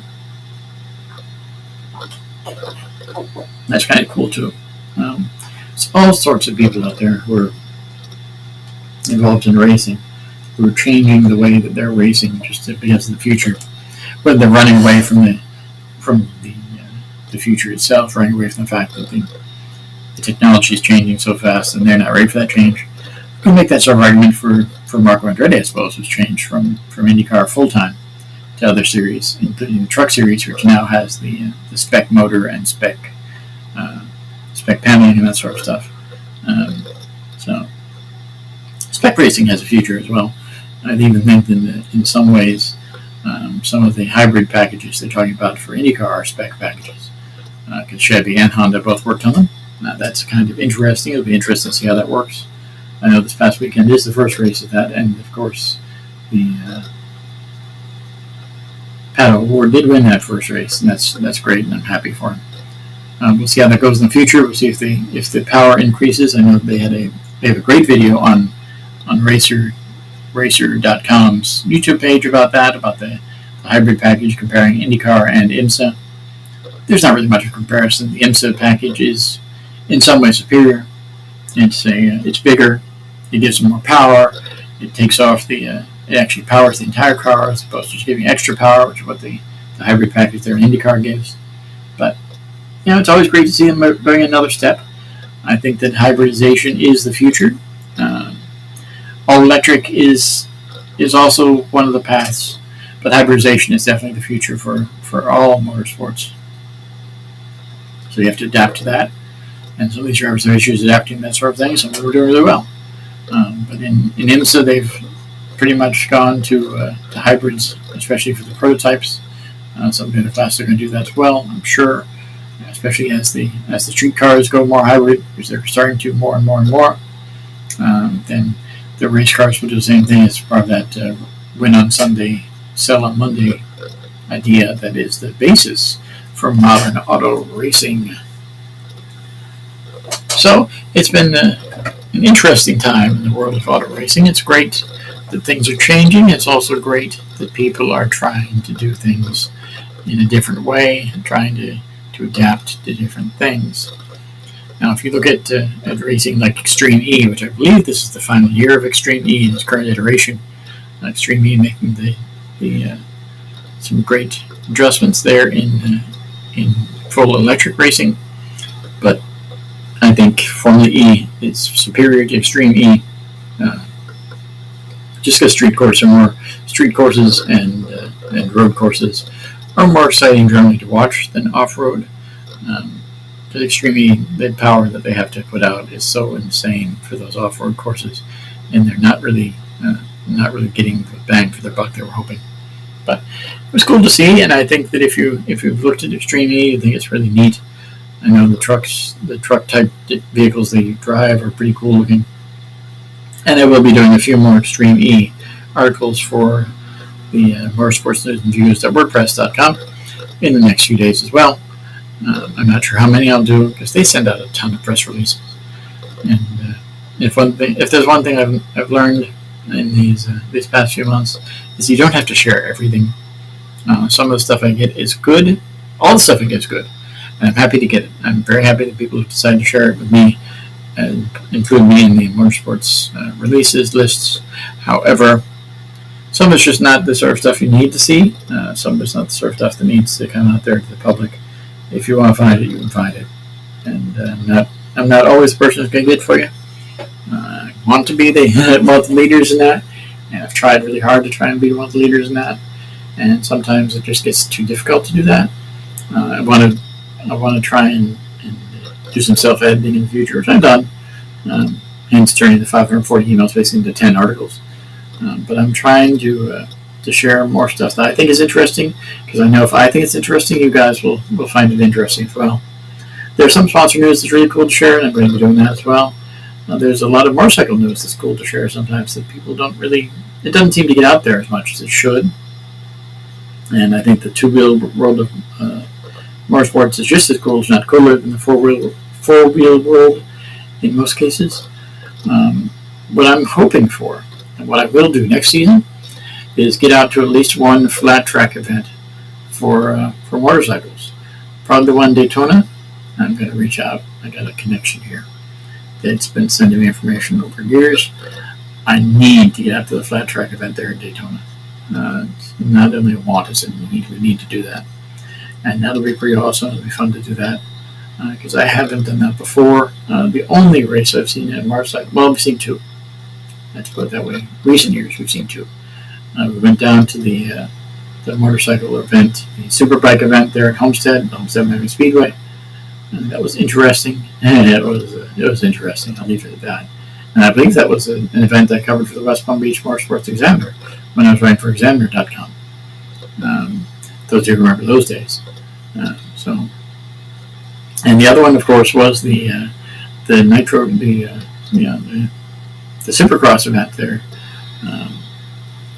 that's kind of cool too. There's all sorts of people out there who are involved in racing, who are changing the way that they're racing just because of the future. Whether they're running away from the future itself, running away from the fact that the technology is changing so fast and they're not ready for that change. You can make that sort of argument for Marco Andretti, I suppose, who's changed from IndyCar full-time to other series, including the truck series, which now has the spec motor and spec paneling and that sort of stuff. So spec racing has a future as well. I even think in some ways some of the hybrid packages they're talking about for IndyCar are spec packages, because Chevy and Honda both worked on them. That's kind of interesting. It'll be interesting to see how that works. I know this past weekend is the first race of that, and of course the Pato O'Ward did win that first race, and that's great, and I'm happy for him. We'll see how that goes in the future. We'll see if the power increases. I know they have a great video on Racer.com's YouTube page about that, about the hybrid package comparing IndyCar and IMSA. There's not really much of a comparison. The IMSA package is in some ways superior. It's bigger. It gives them more power. It takes off it actually powers the entire car as opposed to just giving extra power, which is what the hybrid package there in IndyCar gives. But it's always great to see them going another step. I think that hybridization is the future. All electric is also one of the paths, but hybridization is definitely the future for all motorsports. So you have to adapt to that. And some of these drivers have issues adapting to that sort of thing. Some of them are doing really well. But in IMSA, they've pretty much gone to hybrids, especially for the prototypes. Some of the other classes are going to do that as well, I'm sure, especially as the street cars go more hybrid, which they're starting to more and more and more. Then the race cars will do the same thing as part of that win on Sunday, sell on Monday idea that is the basis for modern auto racing. So it's been an interesting time in the world of auto racing. It's great that things are changing. It's also great that people are trying to do things in a different way and trying to adapt to different things. Now, if you look at racing like Extreme E, which I believe this is the final year of Extreme E in its current iteration, Extreme E making some great adjustments there in full electric racing, but I think Formula E is superior to Extreme E, just because street courses and road courses are more exciting generally to watch than off-road. Because Extreme E, the power that they have to put out is so insane for those off-road courses, and they're not really getting the bang for their buck they were hoping. But it was cool to see, and I think that if you've looked at Extreme E, you think it's really neat. I know the truck type vehicles they drive are pretty cool looking, and I will be doing a few more Extreme E articles for the motorsports news and views at WordPress.com in the next few days as well. I'm not sure how many I'll do because they send out a ton of press releases. And if there's one thing I've learned in these past few months is you don't have to share everything. Some of the stuff I get is good. All the stuff I get is good, And I'm happy to get it. I'm very happy that people have decided to share it with me and include me in the motorsports releases lists. However, some of it's just not the sort of stuff you need to see. Some of it's not the sort of stuff that needs to come out there to the public. If you want to find it, you can find it. And I'm not always the person who's going to get it for you. I want to be one of the leaders in that, and I've tried really hard to try and be one of the leaders in that. And sometimes it just gets too difficult to do that. I want to try and do some self-editing in the future, which I've done. Hence turning the 540 emails basically into 10 articles. But I'm trying to share more stuff that I think is interesting, because I know if I think it's interesting, you guys will find it interesting as well. There's some sponsor news that's really cool to share, and I'm going to be doing that as well. There's a lot of motorcycle news that's cool to share sometimes that people don't really, it doesn't seem to get out there as much as it should. And I think the two-wheel world of motorsports is just as cool, if not cooler, than the four-wheel world in most cases. What I'm hoping for, and what I will do next season, is get out to at least one flat track event for motorcycles. Probably the one in Daytona. I'm going to reach out. I got a connection here that's been sending me information over years. I need to get out to the flat track event there in Daytona. It's not only a want, it's a need. We need to do that. And that'll be pretty awesome. It'll be fun to do that, because I haven't done that before. The only race I've seen in motorcycle, well, we've seen two. Let's put it that way. Recent years, we've seen two. We went down to the motorcycle event, the Superbike event there at Homestead, the Homestead Miami Speedway. And that was interesting. It was interesting. I'll leave it at that. And I believe that was an event I covered for the West Palm Beach Motorsports Examiner when I was writing for Examiner.com. Those of you remember those days. And the other one, of course, was the Nitro, the Supercross event there,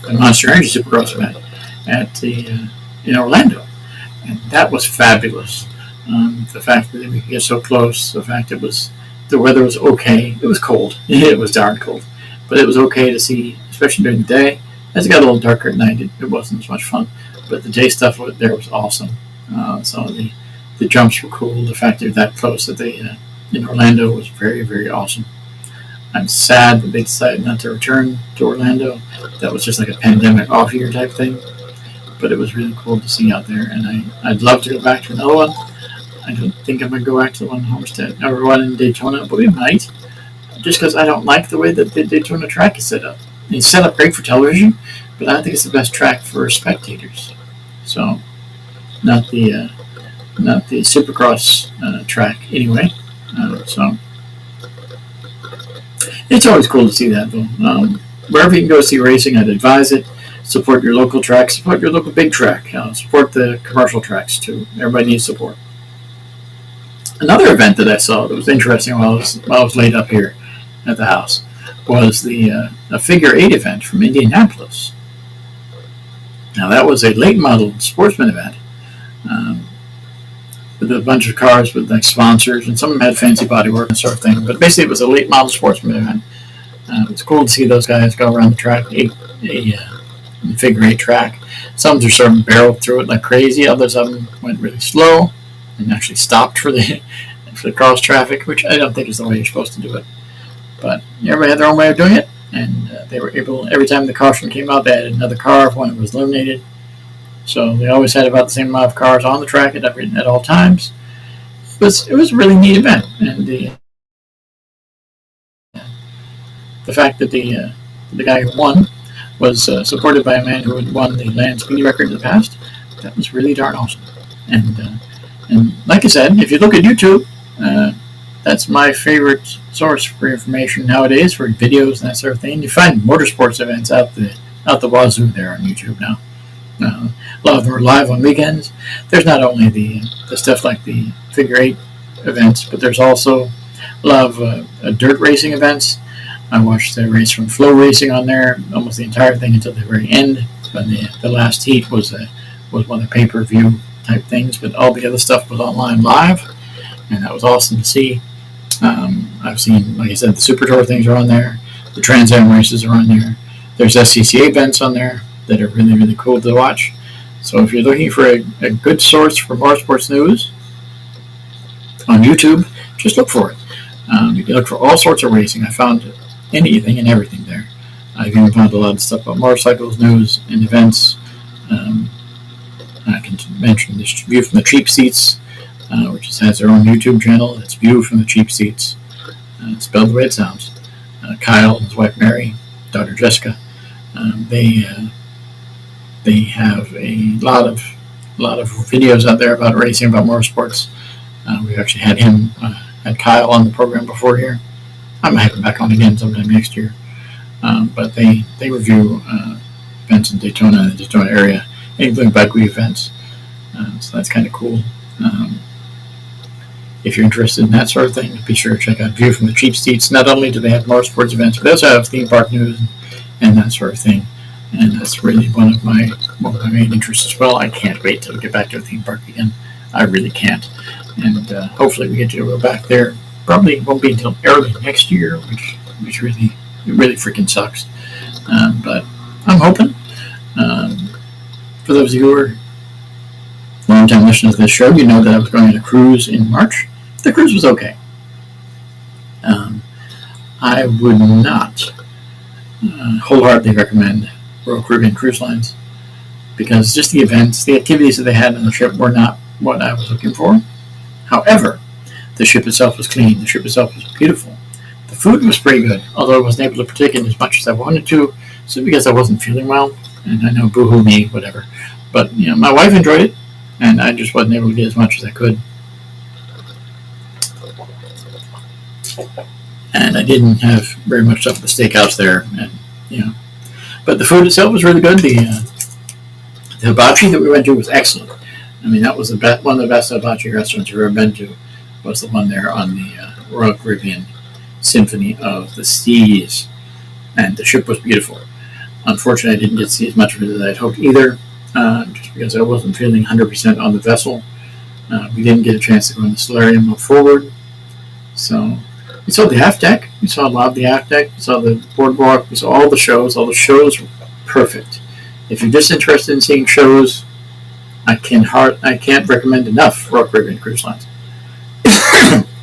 the Monster Energy Supercross event in Orlando, and that was fabulous. The fact that we could get so close, the fact the weather was okay. It was cold. It was darn cold, but it was okay to see, especially during the day. As it got a little darker at night, it wasn't as much fun. But the day stuff there was awesome. Some of the jumps were cool. The fact they're that close that they in Orlando was very, very awesome. I'm sad that they decided not to return to Orlando. That was just like a pandemic off year type thing. But it was really cool to see out there, and I'd love to go back to another one. I don't think I'm going to go back to the one in Homestead or one in Daytona, but we might. Just because I don't like the way that the Daytona track is set up. It's set up great for television, but I don't think it's the best track for spectators. So, not the Supercross track anyway. So, it's always cool to see that though. Wherever you can go see racing, I'd advise it. Support your local track. Support your local big track. Support the commercial tracks too. Everybody needs support. Another event that I saw that was interesting while I was laid up here at the house was a figure 8 event from Indianapolis. Now that was a late model sportsman event with a bunch of cars with like sponsors, and some of them had fancy bodywork and sort of thing. But basically, it was a late model sportsman event. It was cool to see those guys go around the track, a figure 8 track. Some just sort of barreled through it like crazy. Others of them went really slow and actually stopped for the cross traffic, which I don't think is the way you're supposed to do it. But everybody had their own way of doing it, and they were able, every time the caution came out, they added another car when it was eliminated. So they always had about the same amount of cars on the track at all times. It was a really neat event, and the fact that the guy who won was supported by a man who had won the land speed record in the past, that was really darn awesome. And like I said, if you look at YouTube, that's my favorite source for information nowadays, for videos and that sort of thing. You find motorsports events out the wazoo there on YouTube now. A lot of them are live on weekends. There's not only the stuff like the figure 8 events, but there's also a lot of dirt racing events. I watched the race from Flow Racing on there, almost the entire thing until the very end. But the last heat was one of the pay-per-view type things, but all the other stuff was online live, and that was awesome to see. I've seen, like I said, the Super Tour things are on there. The Trans Am races are on there. There's SCCA events on there that are really, really cool to watch. So if you're looking for a good source for motorsports news, on YouTube. Just look for it. You can look for all sorts of racing. I found anything and everything there. I've even found a lot of stuff about motorcycles, news, and events. I can mention this View from the Cheap Seats, which has their own YouTube channel. It's View from the Cheap Seats, spelled the way it sounds. Kyle and his wife Mary, daughter Jessica, they have a lot of videos out there about racing, about motorsports. We've actually had Kyle on the program before here. I might have him back on again sometime next year. But they review events in Daytona and the Daytona area, including bike week events. So that's kind of cool. If you're interested in that sort of thing, be sure to check out View from the Cheap Seats. Not only do they have motorsports events, but they also have theme park news and that sort of thing. And that's really one of my main interests as well. I can't wait till we get back to a theme park again. I really can't. And hopefully we get to go back there. Probably won't be until early next year, which really freaking sucks. But I'm hoping. For those of you who are long-time listeners to this show, you know that I was going on a cruise in March. The cruise was okay. I would not wholeheartedly recommend Royal Caribbean Cruise Lines because just the events, the activities that they had on the ship were not what I was looking for. However, the ship itself was clean. The ship itself was beautiful. The food was pretty good, although I wasn't able to partake in as much as I wanted to, simply because I wasn't feeling well. And I know, boo-hoo me, whatever. But, my wife enjoyed it, and I just wasn't able to get as much as I could. And I didn't have very much stuff at the steakhouse there, and, But the food itself was really good. The hibachi that we went to was excellent. I mean, that was one of the best hibachi restaurants I've ever been to, was the one there on the Royal Caribbean Symphony of the Seas. And the ship was beautiful. Unfortunately, I didn't get to see as much of it as I'd hoped either, just because I wasn't feeling 100% on the vessel. We didn't get a chance to go in the solarium up forward. So we saw the aft deck. We saw a lot of the aft deck. We saw the boardwalk. We saw all the shows. All the shows were perfect. If you're just interested in seeing shows, I can't recommend enough Royal Caribbean Cruise Lines.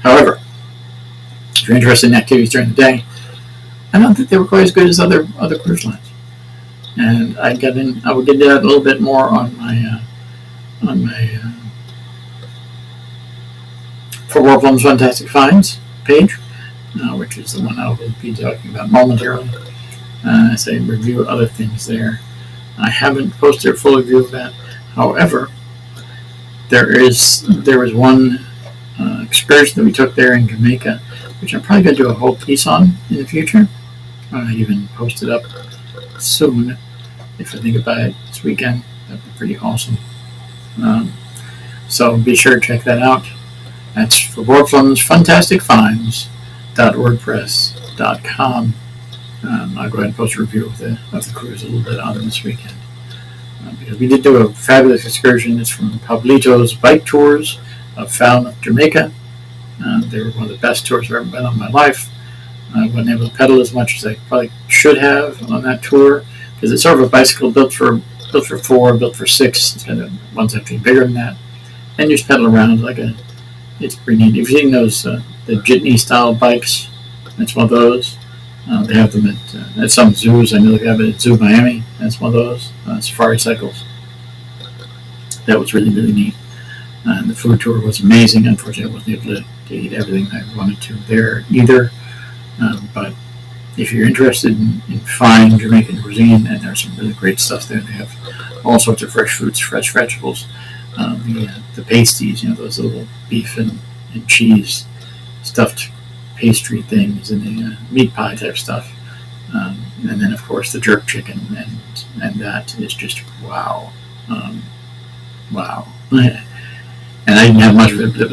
However, if you're interested in activities during the day, I don't think they were quite as good as other cruise lines. And I would get into that a little bit more on my For Warplum's Fantastic Finds page, which is the one I will be talking about momentarily. As I review other things there. I haven't posted a full review of that. However, there was one excursion that we took there in Jamaica, which I'm probably going to do a whole piece on in the future. I even post it up soon. If I think about it this weekend, that'd be pretty awesome. So be sure to check that out. That's for Warplum's Fantastic Finds.wordpress.com. I'll go ahead and post a review of the cruise a little bit on this weekend. Because we did do a fabulous excursion. It's from Pablito's Bike Tours of Falmouth, Jamaica. They were one of the best tours I've ever been on in my life. I wasn't able to pedal as much as I probably should have on that tour, because it's sort of a bicycle built for 4, built for 6. It's kind of one's actually bigger than that, and you just pedal around it's pretty neat. If you've seen those the jitney style bikes, that's one of those. They have them at some zoos. I know they have it at Zoo Miami. That's one of those safari cycles. That was really, really neat. And the food tour was amazing. Unfortunately, I wasn't able to eat everything I wanted to there either. But if you're interested in fine Jamaican cuisine, and there's some really great stuff there. They have all sorts of fresh fruits, fresh vegetables, the pasties, those little beef and cheese stuffed pastry things, and the meat pie type stuff, and then of course the jerk chicken, and that is just wow. And I didn't have much of it, but it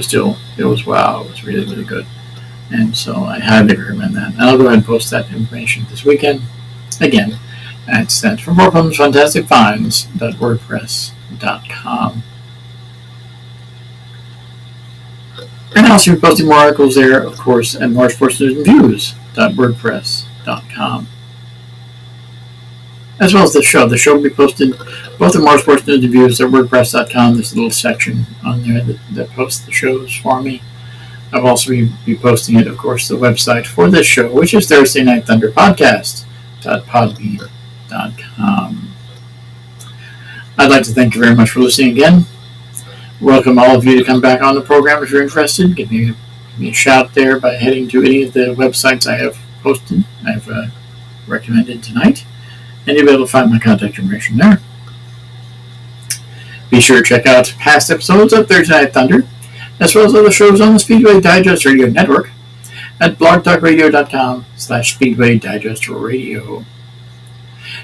was wow. It was really, really good. And so I highly recommend that. And I'll go ahead and post that information this weekend. Again, that's that for Warplum's Fantastic Finds.wordpress.com. And I'll also be posting more articles there, of course, at motorsportsnewsandviews.wordpress.com. As well as the show. The show will be posted both at Motorsports News and Views at WordPress.com. There's a little section on there that posts the shows for me. I'll also be posting it, of course, to the website for this show, which is Thursday Night Thunder Podcast.podbean.com. I'd like to thank you very much for listening again. Welcome all of you to come back on the program if you're interested. Give me a shout there by heading to any of the websites I have posted, I've recommended tonight, and you'll be able to find my contact information there. Be sure to check out past episodes of Thursday Night Thunder, as well as other shows on the Speedway Digest Radio Network at blogtalkradio.com/Speedway Digest Radio. You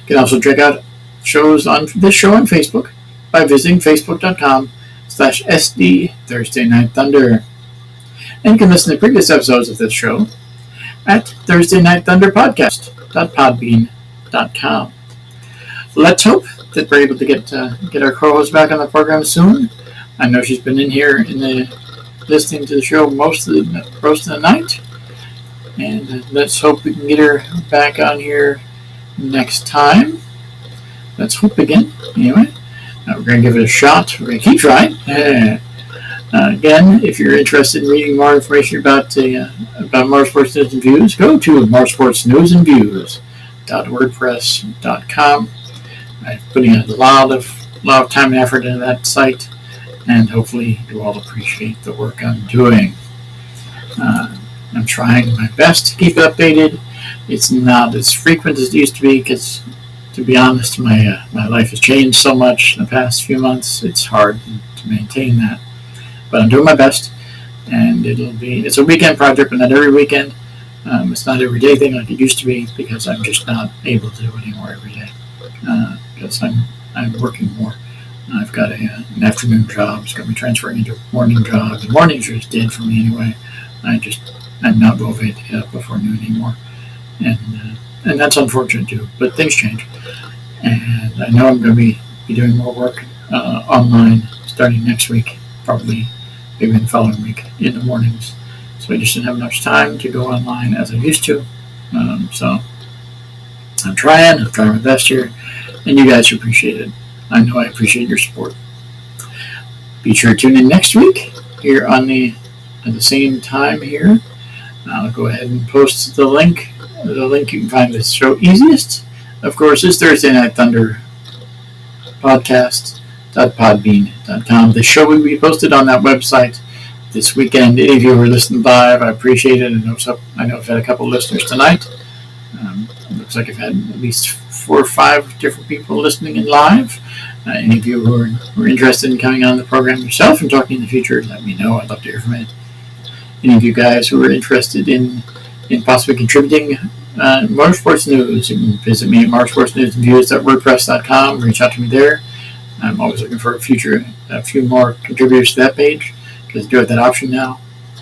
can also check out shows on this show on Facebook by visiting facebook.com/SD Thursday Night Thunder. And you can listen to previous episodes of this show at Thursday Night Thunder Podcast.podbean.com. Let's hope that we're able to get our co-host back on the program soon. I know she's been in here listening to the show most of the night, and let's hope we can get her back on here next time. Let's hope again. Anyway, we're going to give it a shot. We're going to keep trying. Again, if you're interested in reading more information about Motorsports News and Views, go to motorsportsnewsandviews.wordpress.com. I'm putting a lot of time and effort into that site, and hopefully you all appreciate the work I'm doing. I'm trying my best to keep it updated. It's not as frequent as it used to be because, to be honest, my life has changed so much in the past few months. It's hard to maintain that. But I'm doing my best, and it's a weekend project, but not every weekend. It's not an everyday thing like it used to be because I'm just not able to do it anymore every day because I'm working more. I've got an afternoon job. It's going to be transferring into a morning job. The mornings are just dead for me anyway. I'm not motivated to get up before noon anymore, and that's unfortunate too. But things change, and I know I'm going to be doing more work online starting next week, probably maybe in the following week in the mornings. So I just didn't have enough time to go online as I used to. So I'm trying my best here, and you guys appreciate it. I know I appreciate your support. Be sure to tune in next week here at the same time here. I'll go ahead and post the link. The link you can find this show easiest, of course, is Thursday Night Thunder Podcast.podbean.com. The show will be posted on that website this weekend. Any of you who are listening live, I appreciate it. I know I've had a couple of listeners tonight. It looks like I've had at least 4 or 5 different people listening in live. Any of you who are interested in coming on the program yourself and talking in the future, let me know. I'd love to hear from you. Any of you guys who are interested in possibly contributing motorsports news, you can visit me at motorsportsnewsandviews.wordpress.com. Reach out to me there. I'm always looking for a few more contributors to that page because I do have that option now,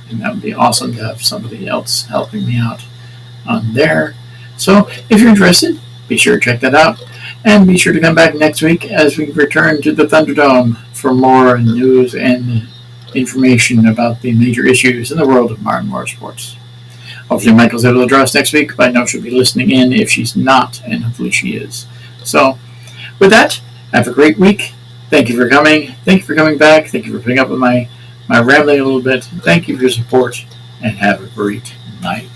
and that would be awesome to have somebody else helping me out on there. So if you're interested, be sure to check that out, and be sure to come back next week as we return to the Thunderdome for more news and information about the major issues in the world of modern motorsports. Hopefully Michael's able to join us next week, but I know she'll be listening in if she's not, and hopefully she is. So with that, have a great week. Thank you for coming. Thank you for coming back. Thank you for putting up with my rambling a little bit. Thank you for your support, and have a great night.